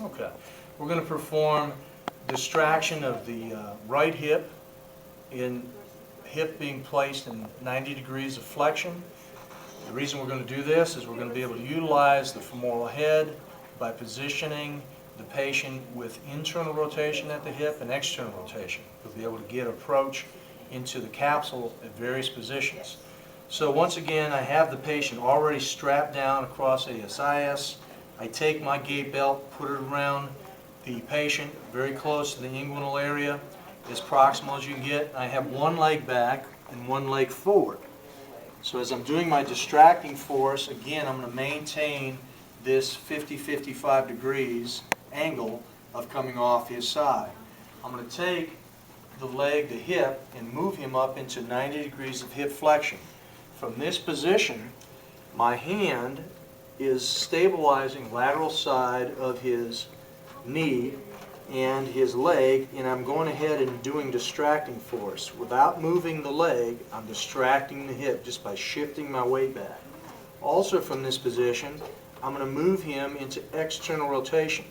Okay. We're going to perform distraction of the right hip, in hip being placed in 90 degrees of flexion. The reason we're going to do this is we're going to be able to utilize the femoral head by positioning the patient with internal rotation at the hip and external rotation. You'll be able to get approach into the capsule at various positions. So once again, I have the patient already strapped down across ASIS. I take my gait belt, put it around the patient very close to the inguinal area, as proximal as you can get. I have one leg back and one leg forward. So as I'm doing my distracting force, again, I'm going to maintain this 50-55 degrees angle of coming off his side. I'm going to take the leg, the hip, and move him up into 90 degrees of hip flexion. From this position, my hand is stabilizing lateral side of his knee and his leg, and I'm going ahead and doing distracting force. Without moving the leg, I'm distracting the hip just by shifting my weight back. Also from this position, I'm going to move him into external rotation.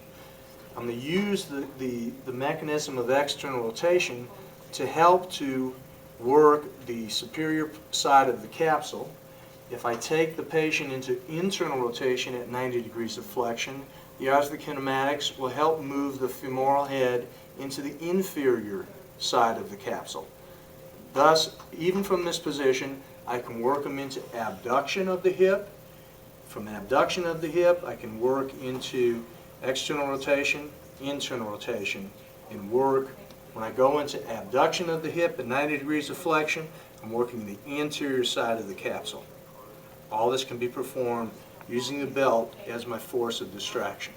I'm going to use the mechanism of external rotation to help to work the superior side of the capsule. If I take the patient into internal rotation at 90 degrees of flexion, the kinematics will help move the femoral head into the inferior side of the capsule. Thus, even from this position, I can work them into abduction of the hip. From abduction of the hip, I can work into external rotation, internal rotation, and work. When I go into abduction of the hip at 90 degrees of flexion, I'm working the anterior side of the capsule. All this can be performed using the belt as my force of distraction.